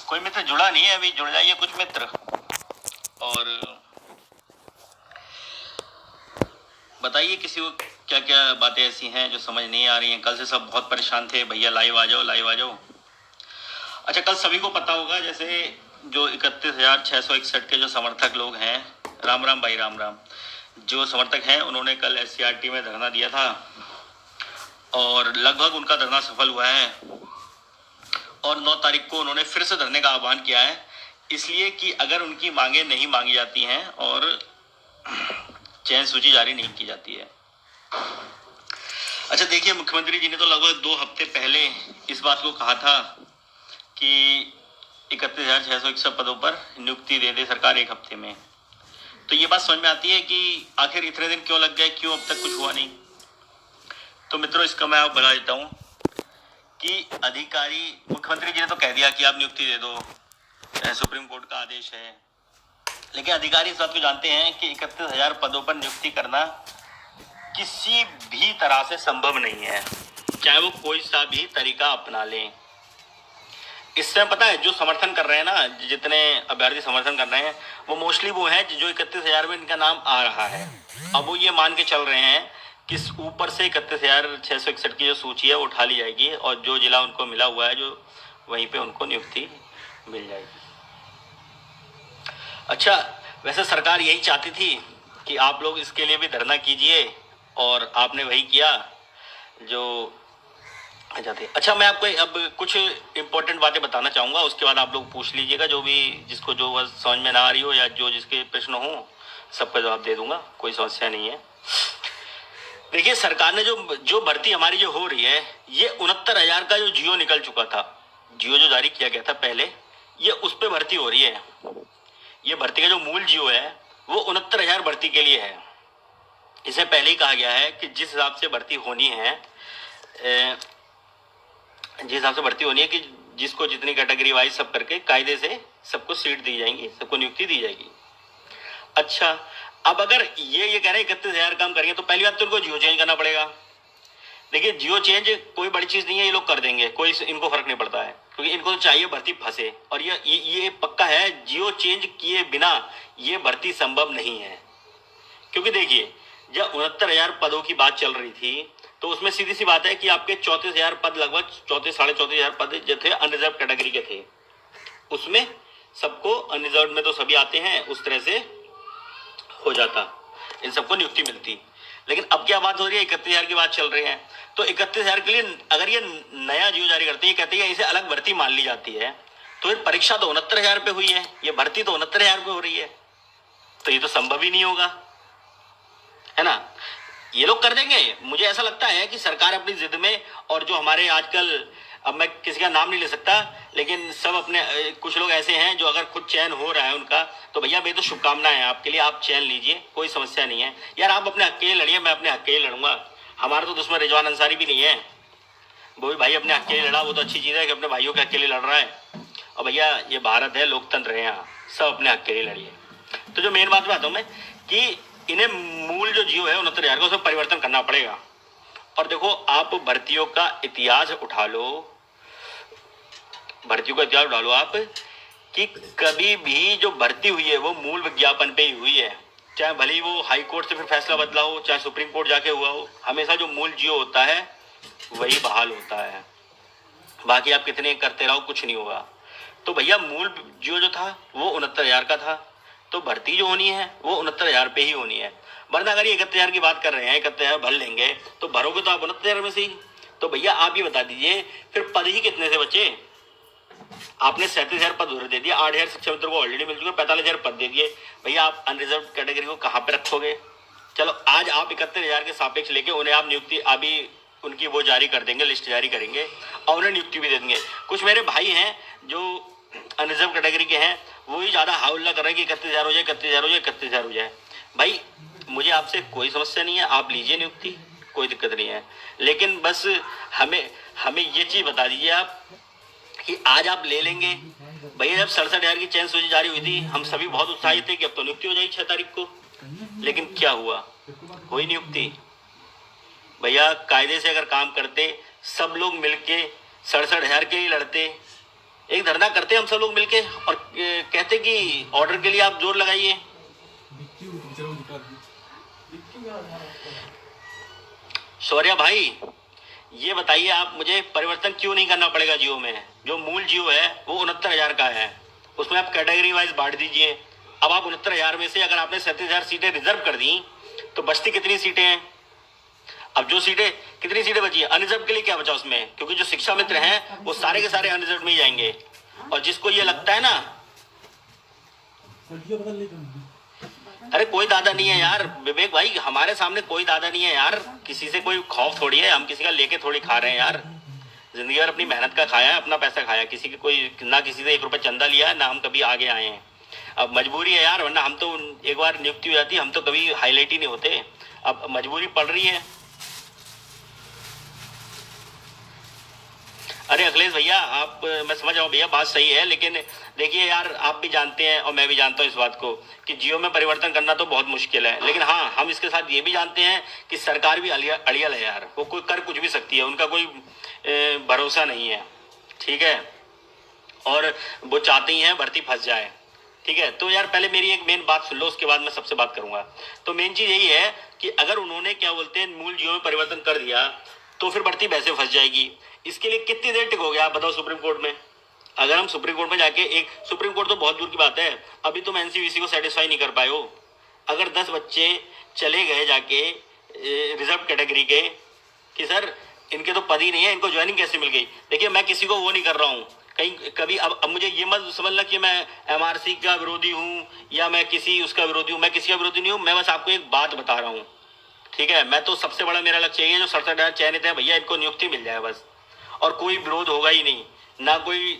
कोई मित्र जुड़ा नहीं है अभी, जुड़ जाइए कुछ मित्र और बताइए किसी को क्या क्या बातें ऐसी हैं जो समझ नहीं आ रही हैं। कल से सब बहुत परेशान थे, भैया लाइव आ जाओ लाइव आ जाओ। अच्छा, कल सभी को पता होगा, जैसे जो 31,661 के जो समर्थक लोग हैं, राम राम भाई राम राम, जो समर्थक हैं उन्होंने कल SCRT में धरना दिया था और लगभग उनका धरना सफल हुआ है और 9 तारीख को उन्होंने फिर से धरने का आह्वान किया है, इसलिए कि अगर उनकी मांगे नहीं मांगी जाती हैं और चयन सूची जारी नहीं की जाती है। अच्छा देखिए, मुख्यमंत्री जी ने तो लगभग 2 हफ्ते पहले इस बात को कहा था कि 31,661 पदों पर नियुक्ति दे दे सरकार 1 हफ्ते में। तो ये बात समझ में आती है कि आखिर इतने दिन क्यों लग गए, क्यों अब तक कुछ हुआ नहीं। तो मित्रों, इसका मैं आपको बता देता हूँ कि अधिकारी, मुख्यमंत्री जी ने तो कह दिया कि आप नियुक्ति दे दो, सुप्रीम कोर्ट का आदेश है, लेकिन अधिकारी इस बात को जानते हैं कि 31,000 पदों पर नियुक्ति करना किसी भी तरह से संभव नहीं है, चाहे वो कोई सा भी तरीका अपना लें। इससे पता है, जो समर्थन कर रहे हैं ना, जितने अभ्यर्थी समर्थन कर रहे हैं, वो मोस्टली वो है जो 31,000 में इनका नाम आ रहा है। अब वो ये मान के चल रहे हैं कि ऊपर से 31,661 की जो सूची है वो उठा ली जाएगी और जो जिला उनको मिला हुआ है जो वहीं पे उनको नियुक्ति मिल जाएगी। अच्छा, वैसे सरकार यही चाहती थी कि आप लोग इसके लिए भी धरना कीजिए और आपने वही किया जो चाहते। अच्छा, मैं आपको अब कुछ इंपॉर्टेंट बातें बताना चाहूँगा, उसके बाद आप लोग पूछ लीजिएगा, जो भी जिसको जो समझ में ना आ रही हो या जो जिसके प्रश्न हो सबका जवाब दे दूंगा, कोई समस्या नहीं है। देखिए, सरकार ने जो भर्ती हमारी जो हो रही है, ये 69,000 का जो जियो निकल चुका था, जियो जो जारी किया गया था पहले, ये उस पर भर्ती हो रही है। ये भर्ती का जो मूल जियो है वो 69,000 भर्ती के लिए है। इसे पहले ही कहा गया है कि जिस हिसाब से भर्ती होनी है, कि जिसको जितनी कैटेगरी वाइज सब करके कायदे से सबको सीट दी जाएंगी, सबको नियुक्ति दी जाएगी। अच्छा, अब अगर ये कह रहे हैं 31,000 काम करेंगे तो पहली बात तो उनको जियो चेंज करना पड़ेगा। देखिए, जियो चेंज कोई बड़ी चीज नहीं है, ये लोग कर देंगे, कोई इनको फर्क नहीं पड़ता है, क्योंकि इनको तो चाहिए भर्ती फंसे। और ये पक्का है, जियो चेंज किए बिना ये भर्ती संभव नहीं है। क्योंकि देखिए, जब 69,000 पदों की बात चल रही थी तो उसमें सीधी सी बात है कि आपके 34,000 पद, लगभग 34-34,500 पद जो थे अनरिजर्व कैटेगरी के थे, उसमें सबको, अनरिजर्व में तो सभी आते हैं, उस तरह से हो जाता, इन सबको नियुक्ति मिलती। लेकिन अब क्या बात हो रही है, 31,000 की बात चल रही है। तो 31,000 के लिए अगर ये नया जियो जारी करते हैं, कहते हैं इसे अलग भर्ती मान ली जाती है, तो फिर परीक्षा तो 69,000 पे हुई है, ये भर्ती तो 69,000 पे हो रही है, तो ये तो संभव ही नहीं होगा, है ना। ये लोग कर देंगे, मुझे ऐसा लगता है कि सरकार अपनी जिद में, और जो हमारे आजकल, अब मैं किसी का नाम नहीं ले सकता, लेकिन सब अपने, कुछ लोग ऐसे हैं जो अगर खुद चयन हो रहा है उनका, तो भैया मेरी तो शुभकामनाएं हैं आपके लिए, आप चयन लीजिए, कोई समस्या नहीं है यार, आप अपने हक के लिए लड़िए, मैं अपने हक के लिए लड़ूंगा। हमारा तो दुश्मन रिजवान अंसारी भी नहीं है, वो भी भाई अपने हक के लिए लड़ा, वो तो अच्छी चीज़ है कि अपने भाइयों के हक के लिए लड़ रहा है। और भैया ये भारत है, लोकतंत्र है, यहाँ सब अपने हक के लिए लड़िए। तो जो मेन बात हूँ मैं कि इन्हें मूल जो जियो है 69,000 का, उसमें परिवर्तन करना पड़ेगा। और देखो, आप भर्तियों का इतिहास उठा लो, आप कि कभी भी जो भर्ती हुई है वो मूल विज्ञापन पे ही हुई है, चाहे भले ही वो हाई कोर्ट से फिर फैसला बदला हो, चाहे सुप्रीम कोर्ट जाके हुआ हो, हमेशा जो मूल जियो होता है वही बहाल होता है। बाकी आप कितने करते रहो, कुछ नहीं होगा। तो भैया मूल जियो जो था वो 69,000 का था, तो भर्ती जो होनी है वो 69,000 पे ही होनी है। वरना अगर ये 31,000 की बात कर रहे हैं, 31,000 भर लेंगे, तो भरोगे तो आप 69,000 में से ही। तो भैया आप ये बता दीजिए, फिर पद ही कितने से बचे। आपने 37,000 पद उधर दे दिया, 8,000 शिक्षा मित्रों को ऑलरेडी मिल चुके, 45,000 पद दे दिए, भैया आप अनरिजर्व कैटेगरी को कहाँ पे रखोगे। चलो, आज आप 31,000 के सापेक्ष लेके उन्हें आप नियुक्ति अभी उनकी वो जारी कर देंगे, लिस्ट जारी करेंगे और उन्हें नियुक्ति भी दे देंगे। कुछ मेरे भाई हैं जो अनरिजर्व कैटेगरी के हैं, वो ही ज़्यादा हाउल्ला कर रहे हैं कि 31,000 हो जाए, 31,000 हो जाए, 31,000 हो जाए। भाई मुझे आपसे कोई समस्या नहीं है, आप लीजिए नियुक्ति, कोई दिक्कत नहीं है, लेकिन बस हमें ये चीज़ बता दीजिए आप कि आज आप ले लेंगे। भैया जब 67,000 की चयन सूची जारी हुई थी, हम सभी बहुत उत्साहित थे कि अब तो नियुक्ति हो जाएगी 6 तारीख को, लेकिन क्या हुआ, हुई नियुक्ति। भैया कायदे से अगर काम करते, सब लोग मिलके 67,000 के लिए लड़ते, एक धरना करते हैं हम सब लोग मिलके और कहते कि ऑर्डर के लिए आप जोर लगाइए। शौर्या भाई ये बताइए आप मुझे, परिवर्तन क्यों नहीं करना पड़ेगा जियो में? जो मूल जियो है वो 69,000 का है, उसमें आप कैटेगरी वाइज बांट दीजिए। अब आप 69,000 में से अगर आपने 37,000 सीटें रिजर्व कर दी तो बचती कितनी सीटें हैं? अब जो सीटें, कितनी सीटें बची है अनरिजर्व के लिए? क्या बचा उसमें? क्योंकि जो शिक्षा मित्र हैं वो सारे के सारे अनरिजर्व में ही जाएंगे। और जिसको ये लगता है ना, अरे कोई दादा नहीं है यार विवेक भाई, हमारे सामने कोई दादा नहीं है यार, किसी से कोई खौफ थोड़ी है, हम किसी का लेके थोड़ी खा रहे हैं यार। जिंदगी भर अपनी मेहनत का खाया है, अपना पैसा खाया, किसी की कोई ना किसी से 1 रुपए चंदा लिया है, ना हम कभी आगे आए हैं। अब मजबूरी है यार, वरना हम तो एक बार नियुक्ति हो जाती हम तो कभी हाईलाइट ही नहीं होते। अब मजबूरी पड़ रही है। अरे अखिलेश भैया आप, मैं समझ रहा हूँ भैया बात सही है, लेकिन देखिए यार आप भी जानते हैं और मैं भी जानता हूँ इस बात को कि जियो में परिवर्तन करना तो बहुत मुश्किल है। लेकिन हाँ, हम इसके साथ ये भी जानते हैं कि सरकार भी अड़ियल है यार, वो कोई कर कुछ भी सकती है, उनका कोई भरोसा नहीं है। ठीक है, और वो चाहती हैं भर्ती फंस जाए। ठीक है, तो यार पहले मेरी एक मेन बात सुन लो, उसके बाद मैं सबसे बात करूंगा। तो मेन चीज यही है कि अगर उन्होंने क्या बोलते हैं मूल जियो में परिवर्तन कर दिया तो फिर भर्ती वैसे फंस जाएगी। इसके लिए कितनी देर टिकोगे आप बताओ सुप्रीम कोर्ट में? अगर हम सुप्रीम कोर्ट में जाके, एक सुप्रीम कोर्ट तो बहुत दूर की बात है, अभी तुम एनसीवीसी को सेटिस्फाई नहीं कर पाए हो। अगर 10 बच्चे चले गए जाके रिजर्व कैटेगरी के कि सर इनके तो पद ही नहीं है, इनको ज्वाइनिंग कैसे मिल गई? देखिए मैं किसी को वो नहीं कर रहा हूँ कहीं कभी। अब मुझे ये मत समझना कि मैं एमआरसी का विरोधी हूँ या मैं किसी उसका विरोधी हूँ, मैं किसी का विरोधी नहीं हूँ, मैं बस आपको एक बात बता रहा हूँ। ठीक है, मैं तो सबसे बड़ा मेरा लक्ष्य यही है, जो 67,000 चयनित है भैया इनको नियुक्ति मिल जाए बस, और कोई विरोध होगा ही नहीं, ना कोई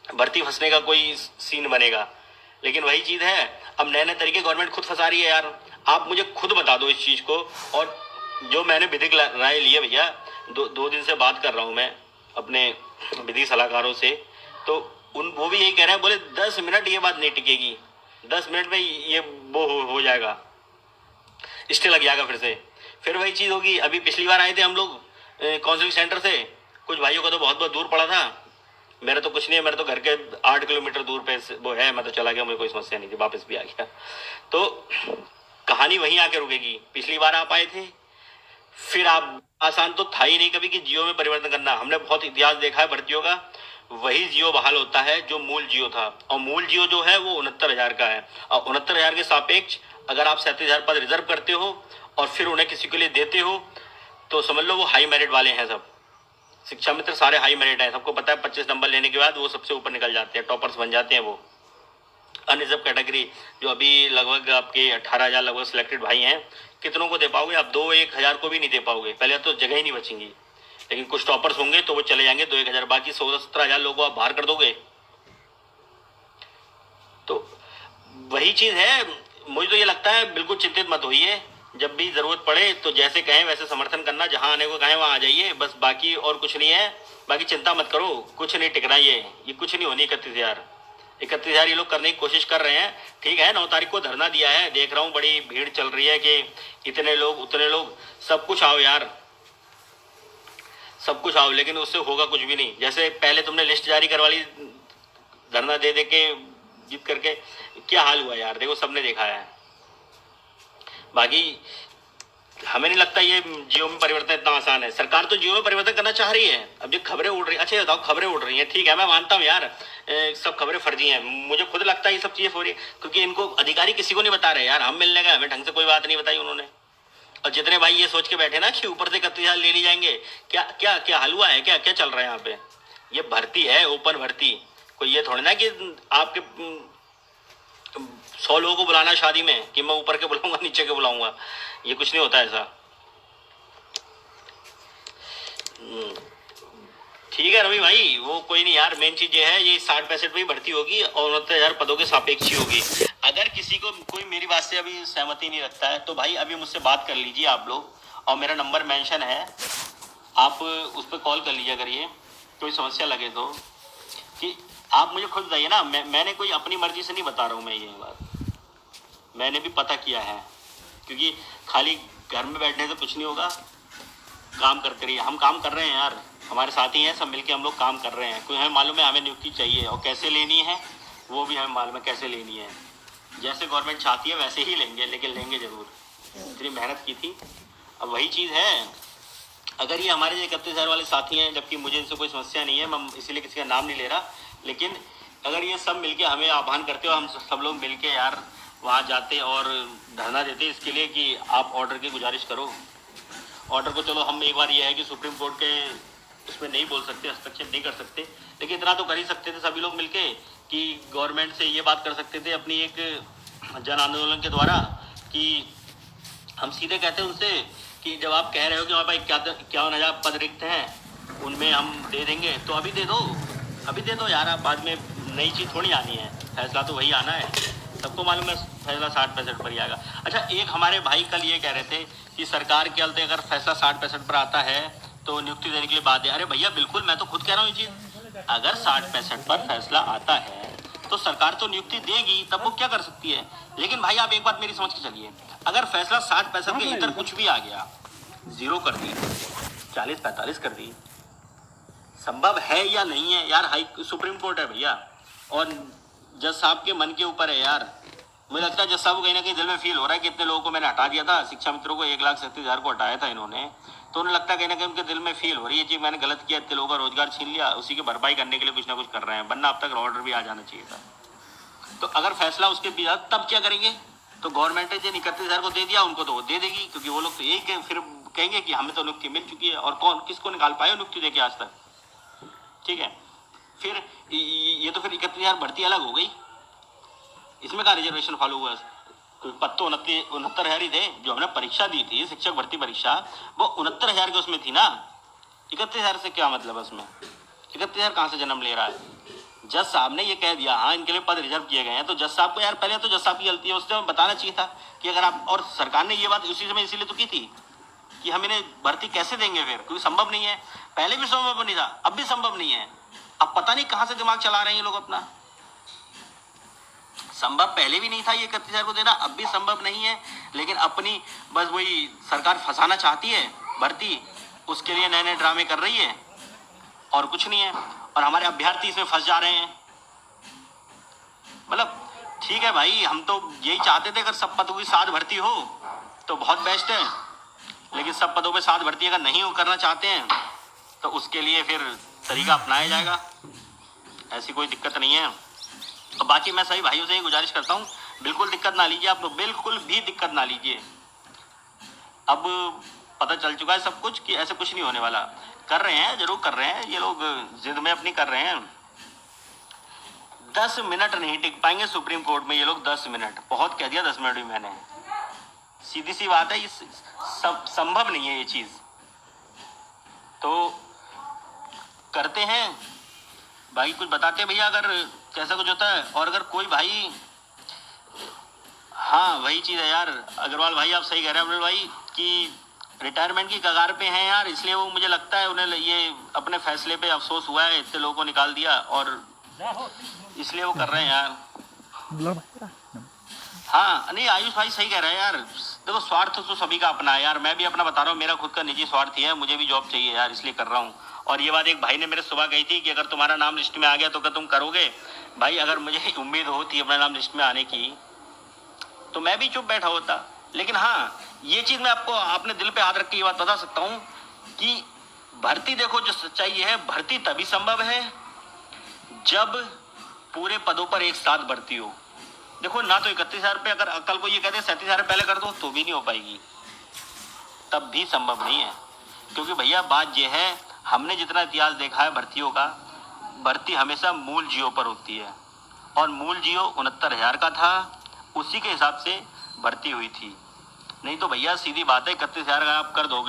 भर्ती फंसने का कोई सीन बनेगा। लेकिन वही चीज है, अब नए नए तरीके गवर्नमेंट खुद फंसा रही है यार। आप मुझे खुद बता दो इस चीज को। और जो मैंने विधिक राय ली है भैया, दो दिन से बात कर रहा हूँ मैं अपने विधि सलाहकारों से, तो वो भी यही कह रहे हैं, बोले 10 मिनट ये बात नहीं टिकेगी, 10 मिनट में ये वो हो जाएगा, स्टे लग जाएगा फिर वही चीज होगी। अभी पिछली बार आए थे हम लोग काउंसलिंग सेंटर से, कुछ भाइयों का तो बहुत बहुत दूर पड़ा था, मेरा तो कुछ नहीं है, मेरे तो घर के 8 किलोमीटर दूर पे वो है, मैं तो चला गया, मुझे कोई समस्या नहीं थी, वापस भी आ गया। तो कहानी वहीं आके रुकेगी। पिछली बार आप आए थे, फिर आप, आसान तो था ही नहीं कभी कि जियो में परिवर्तन करना। हमने बहुत इतिहास देखा है भर्तियों का, वही जियो बहाल होता है जो मूल जियो था, और मूल जियो जो है वो 69,000 का है। और 69,000 के सापेक्ष अगर आप 37,000 पद रिजर्व करते हो और फिर उन्हें किसी के लिए देते हो तो समझ लो वो हाई मेरिट वाले हैं सब। शिक्षा मित्र सारे हाई मेरिट हैं, सबको पता है 25 नंबर लेने के बाद वो सबसे ऊपर निकल जाते हैं, टॉपर्स बन जाते हैं वो। अनरिजर्व कैटेगरी जो अभी लगभग आपके 18,000 लगभग सिलेक्टेड भाई हैं, कितनों को दे पाओगे आप? 2-1 हज़ार को भी नहीं दे पाओगे, पहले तो जगह ही नहीं बचेंगी। लेकिन कुछ टॉपर्स होंगे तो वो चले जाएंगे 2-1 हज़ार, बाकी 16-17 हज़ार लोगों को आप बाहर कर दोगे। तो वही चीज है, मुझे तो ये लगता है बिल्कुल चिंतित मत होइए, जब भी जरूरत पड़े तो जैसे कहें वैसे समर्थन करना, जहां आने को कहें वहां आ जाइए बस, बाकी और कुछ नहीं है। बाकी चिंता मत करो, कुछ नहीं टिकना, ये कुछ नहीं होनी। 31,000 ये लोग करने की कोशिश कर रहे हैं। ठीक है, 9 तारीख को धरना दिया है, देख रहा हूँ बड़ी भीड़ चल रही है कि इतने लोग उतने लोग, सब कुछ आओ यार, सब कुछ आओ, लेकिन उससे होगा कुछ भी नहीं। जैसे पहले तुमने लिस्ट जारी करवा ली धरना दे दे के जीत करके, क्या हाल हुआ यार, देखो सबने देखा है। बाकी हमें नहीं लगता ये जियो में परिवर्तन इतना आसान है। सरकार तो जियो में परिवर्तन करना चाह रही है। अब जो खबरें उड़ रही, अच्छा बताओ, खबरें उड़ रही हैं, ठीक है मैं मानता हूँ यार, सब खबरें फर्जी हैं, मुझे खुद लगता है ये सब चीजें हो रही है क्योंकि इनको अधिकारी किसी को नहीं बता रहे यार। हम मिलने गए, हमें ढंग से कोई बात नहीं बताई उन्होंने। और जितने भाई ये सोच के बैठे ना कि ऊपर से 31,000 ले ली जाएंगे, क्या क्या क्या हलवा है, क्या क्या चल रहा है यहाँ पे? ये भर्ती है, ओपन भर्ती, कोई ये थोड़ी ना कि आपके 100 लोगों को बुलाना शादी में कि मैं ऊपर के बुलाऊंगा नीचे के बुलाऊंगा, ये कुछ नहीं होता ऐसा। ठीक है रवि भाई, वो कोई नहीं यार, मेन चीज ये है, ये 60-65 में ही भर्ती होगी और 69,000 पदों के सापेक्ष ही होगी। अगर किसी को कोई मेरी बात से अभी सहमति नहीं रखता है तो भाई अभी मुझसे बात कर लीजिए आप लोग, और मेरा नंबर मेंशन है, आप उस पर कॉल कर लीजिए करिए, कोई समस्या लगे तो। कि आप मुझे खुद बताइए ना, मैंने कोई अपनी मर्जी से नहीं बता रहा हूँ मैं ये बात, मैंने भी पता किया है, क्योंकि खाली घर में बैठने से कुछ नहीं होगा, काम करते रहिए। हम काम कर रहे हैं यार, हमारे साथी हैं, सब मिलके हम लोग काम कर रहे हैं। कोई हमें मालूम है हमें नियुक्ति चाहिए और कैसे लेनी है वो भी हमें मालूम है कैसे लेनी है। जैसे गवर्नमेंट चाहती है वैसे ही लेंगे, लेकिन लेंगे ज़रूर। इतनी मेहनत की थी। अब वही चीज़ है, अगर ये हमारे जो 31,000 वाले साथी हैं, जबकि मुझे इनसे कोई समस्या नहीं है, मैं इसीलिए किसी का नाम नहीं ले रहा, लेकिन अगर ये सब मिलके हमें आह्वान करते हो, हम सब लोग मिलके यार वहाँ जाते और धरना देते इसके लिए कि आप ऑर्डर की गुजारिश करो। ऑर्डर को चलो हम एक बार ये है कि सुप्रीम कोर्ट के उसमें नहीं बोल सकते, हस्तक्षेप नहीं कर सकते, लेकिन इतना तो कर ही सकते थे सभी लोग मिलके कि गवर्नमेंट से ये बात कर सकते थे अपनी एक जन आंदोलन के द्वारा कि हम सीधे कहते हैं उनसे कि जब आप कह रहे हो कि हमारे पास 51,000 पद रिक्त हैं, उनमें हम दे देंगे, तो अभी दे दो, अभी दे दो यार। आप बाद में नई चीज़ थोड़ी आनी है, फैसला तो वही आना है, सबको मालूम है फैसला 60% पर ही आएगा। अच्छा, एक हमारे भाई कल ये कह रहे थे कि सरकार के चलते अगर फैसला 60% पर आता है तो नियुक्ति देने के लिए बात है। अरे भैया बिल्कुल, मैं तो खुद कह रहा हूँ ये चीज़, अगर 60% पर फैसला आता है तो सरकार तो नियुक्ति देगी, तब वो क्या कर सकती है। लेकिन भाई आप एक बात मेरी समझ के चलिए, अगर फैसला 60% के इतर कुछ भी आ गया, 0 कर दी, 40-45 कर दी, संभव है या नहीं है यार। हाई सुप्रीम कोर्ट है भैया, और जज साहब के मन के ऊपर है यार। मुझे लगता है जज साहब को कहीं ना कहीं दिल में फील हो रहा है कि इतने लोगों को मैंने हटा दिया था, शिक्षा मित्रों को 1,37,000 को हटाया था इन्होंने, तो उन्हें लगता है कहीं ना कहीं उनके दिल में फील हो रही है कि मैंने गलत किया, इतने लोगों का रोजगार छीन लिया, उसी की भरपाई करने के लिए कुछ ना कुछ कर रहे हैं, वरना अब तक ऑर्डर भी आ जाना चाहिए था। तो अगर फैसला उसके बाद तब क्या करेंगे, तो गवर्नमेंट ने जिन 31,000 को दे दिया उनको तो वो दे देगी, क्योंकि वो लोग तो यही फिर कहेंगे कि हमें तो नियुक्ति मिल चुकी है, और कौन किसको निकाल पाए नियुक्ति देके आज तक। ठीक है, फिर ये तो फिर 31,000 भर्ती अलग हो गई, इसमें का रिजर्वेशन फॉलो हुआ। पद तो 69,000 ही थे, जो हमने परीक्षा दी थी शिक्षक भर्ती परीक्षा, वो 69,000 के उसमें थी ना। 31,000 से क्या मतलब है उसमें, 31,000 कहाँ से जन्म ले रहा है। जज साहब ने ये कह दिया हाँ इनके लिए पद रिजर्व किए गए हैं, तो जज साहब को यार पहले तो जज साहब की गलती है, उससे बताना चाहिए था कि अगर आप, और सरकार ने ये बात उसी समय इसीलिए तो की थी कि हम इन्हें भर्ती कैसे देंगे फिर, क्योंकि संभव नहीं है, पहले भी संभव नहीं था, अब भी संभव नहीं है। अब पता नहीं कहाँ से दिमाग चला रहे हैं ये लोग अपना, संभव पहले भी नहीं था ये 31,000 को देना, अब भी संभव नहीं है, लेकिन अपनी बस वही सरकार फंसाना चाहती है भर्ती, उसके लिए नए नए ड्रामे कर रही है और कुछ नहीं है, और हमारे अभ्यर्थी इसमें फंस जा रहे हैं। मतलब ठीक है भाई, हम तो यही चाहते थे अगर सब पदों की साथ भर्ती हो तो बहुत बेस्ट है, लेकिन सब पदों पे साथ भर्ती अगर नहीं करना चाहते हैं तो उसके लिए फिर तरीका अपनाया जाएगा, ऐसी कोई दिक्कत नहीं है। और बाकी मैं सभी भाइयों से ही गुजारिश करता हूँ, बिल्कुल दिक्कत ना लीजिए, आप लोग बिल्कुल भी दिक्कत ना लीजिए। अब पता चल चुका है सब कुछ कि ऐसे कुछ नहीं होने वाला। कर रहे हैं, जरूर कर रहे हैं, ये लोग जिद में अपनी कर रहे हैं। 10 मिनट नहीं टिक पाएंगे सुप्रीम कोर्ट में ये लोग, 10 मिनट बहुत कह दिया, 10 मिनट भी मैंने, सीधी सी बात है, ये सब संभव नहीं है ये चीज। तो करते हैं भाई, कुछ बताते हैं भैया अगर कैसा कुछ होता है। और अगर कोई भाई, हाँ वही चीज़ है यार अग्रवाल भाई, आप सही कह रहे हैं अग्रवाल भाई कि रिटायरमेंट की कगार पे हैं यार, इसलिए वो मुझे लगता है उन्हें ये अपने फैसले पे अफसोस हुआ है, इतने लोगों को निकाल दिया और इसलिए वो कर रहे हैं यार। हाँ नहीं, आयुष भाई सही कह रहे हैं यार, देखो स्वार्थ तो सभी का अपना है यार, मैं भी अपना बता रहा हूँ, मेरा खुद का निजी स्वार्थ ही है, मुझे भी जॉब चाहिए यार, इसलिए कर रहा हूँ। और ये बात एक भाई ने मेरे सुबह कही थी कि अगर तुम्हारा नाम लिस्ट में आ गया तो क्या तुम करोगे। भाई अगर मुझे उम्मीद होती अपना नाम लिस्ट में आने की तो मैं भी चुप बैठा होता, लेकिन हाँ ये चीज़ मैं आपको अपने दिल पे हाथ रख के ये बात बता सकता हूँ कि भर्ती, देखो जो सच्चाई ये है, भर्ती तभी संभव है जब पूरे पदों पर एक साथ भर्ती हो। देखो ना तो 31,000 पे, अगर कल को ये कहते 37,000 पहले कर दो तो भी नहीं हो पाएगी, तब भी संभव नहीं है। क्योंकि भैया बात ये है, हमने जितना इतिहास देखा है भर्तियों का, भर्ती हमेशा मूल जियो पर होती है, और मूल जियो 69,000 का था, उसी के हिसाब से भर्ती हुई थी। नहीं तो भैया सीधी बात है 31,000 आप कर दोगे